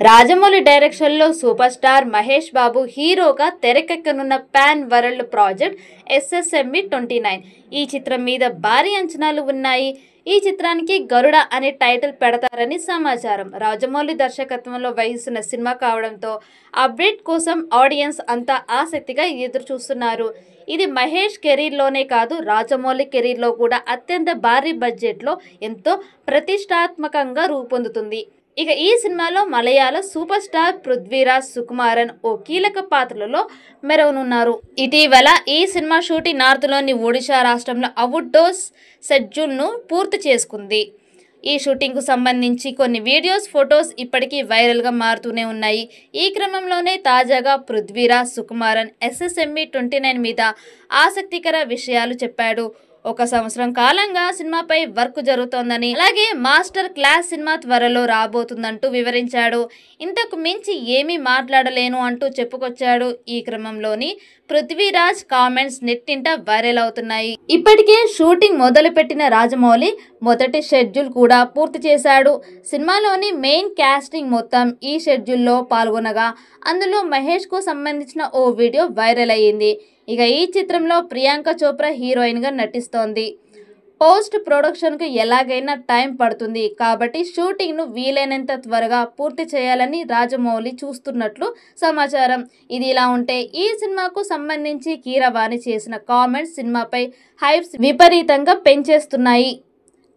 Rajamouli direction లో super star Mahesh Babu హీరోగా తెరకెక్కనున్న pan world project SSME29 ఈ చిత్రం మీద భారీ అంచనాలు ఉన్నాయి. ఈ చిత్రానికి గరుడ అనే టైటిల్ పెడతారని సమాచారం. రాజమౌళి దర్శకత్వంలో వహిస్తున్న సినిమా కావడంతో అప్డేట్ కోసం ఆడియన్స్ అంతా ఆసక్తిగా ఎదురు చూస్తున్నారు. ఇది మహేష్ కెరీర్లోనే కాదు, రాజమౌళి కెరీర్లో కూడా అత్యంత భారీ బడ్జెట్లో ఎంతో ప్రతిష్టాత్మకంగా రూపొందుతుంది. ఇక ఈ సినిమాలో మలయాళ సూపర్ స్టార్ పృథ్వీరాజ్ సుకుమారన్ ఓ కీలక పాత్రలో మెరవనున్నారు. ఇటీవల ఈ సినిమా షూటింగ్ నార్త్లోని ఒడిశా రాష్ట్రంలో అవుట్డోర్ షెడ్యూల్ను పూర్తి చేసుకుంది. ఈ షూటింగ్కు సంబంధించి కొన్ని వీడియోస్, ఫొటోస్ ఇప్పటికీ వైరల్గా మారుతూనే ఉన్నాయి. ఈ క్రమంలోనే తాజాగా పృథ్వీరాజ్ సుకుమారన్ SSME29 మీద ఆసక్తికర విషయాలు చెప్పాడు. 1 సంవత్సరం కాలంగా సినిమాపై వర్క్ జరుగుతోందని, అలాగే మాస్టర్ క్లాస్ సినిమా త్వరలో రాబోతుందంటూ వివరించాడు. ఇంతకు మించి ఏమీ మాట్లాడలేను అంటూ చెప్పుకొచ్చాడు. ఈ క్రమంలోని పృథ్వీరాజ్ కామెంట్స్ నెట్టింట వైరల్ అవుతున్నాయి. ఇప్పటికే షూటింగ్ మొదలుపెట్టిన రాజమౌళి మొదటి షెడ్యూల్ కూడా పూర్తి చేశాడు. సినిమాలోని మెయిన్ కాస్టింగ్ మొత్తం ఈ షెడ్యూల్లో పాల్గొనగా అందులో మహేష్కు సంబంధించిన ఓ వీడియో వైరల్ అయ్యింది. ఇక ఈ చిత్రంలో ప్రియాంక చోప్రా హీరోయిన్గా నటిస్తోంది. పోస్ట్ ప్రొడక్షన్కు ఎలాగైనా టైం పడుతుంది కాబట్టి షూటింగ్ను వీలైనంత త్వరగా పూర్తి చేయాలని రాజమౌళి చూస్తున్నట్లు సమాచారం. ఇది ఇలా ఉంటే ఈ సినిమాకు సంబంధించి కీరవాణి చేసిన కామెంట్స్ సినిమాపై హైప్స్ విపరీతంగా పెంచేస్తున్నాయి.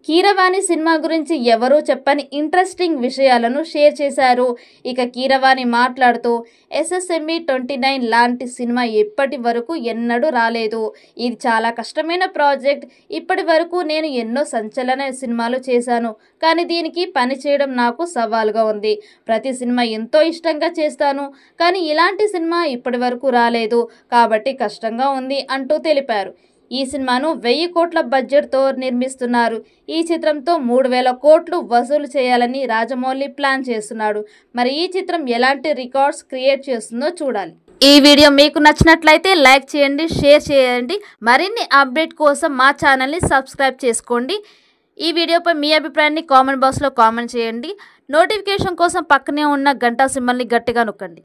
కీరవాణి సినిమా గురించి ఎవరూ చెప్పని ఇంట్రెస్టింగ్ విషయాలను షేర్ చేశారు. ఇక కీరవాణి మాట్లాడుతూ SSME29 లాంటి సినిమా ఇప్పటి వరకు ఎన్నడూ రాలేదు. ఇది చాలా కష్టమైన ప్రాజెక్ట్. ఇప్పటి వరకు నేను ఎన్నో సంచలన సినిమాలు చేశాను, కానీ దీనికి పని చేయడం నాకు సవాల్గా ఉంది. ప్రతి సినిమా ఎంతో ఇష్టంగా చేస్తాను, కానీ ఇలాంటి సినిమా ఇప్పటి వరకు రాలేదు కాబట్టి కష్టంగా ఉంది అంటూ తెలిపారు. ఈ సినిమాను 1000 కోట్ల బడ్జెట్తో నిర్మిస్తున్నారు. ఈ చిత్రంతో 3000 కోట్లు వసూలు చేయాలని రాజమౌళి ప్లాన్ చేస్తున్నాడు. మరి ఈ చిత్రం ఎలాంటి రికార్డ్స్ క్రియేట్ చేస్తుందో చూడాలి. ఈ వీడియో మీకు నచ్చినట్లయితే లైక్ చేయండి, షేర్ చేయండి. మరిన్ని అప్డేట్ కోసం మా ఛానల్ని సబ్స్క్రైబ్ చేసుకోండి. ఈ వీడియోపై మీ అభిప్రాయాన్ని కామెంట్ బాక్స్లో కామెంట్ చేయండి. నోటిఫికేషన్ కోసం పక్కనే ఉన్న గంట సింబల్ని గట్టిగా నొక్కండి.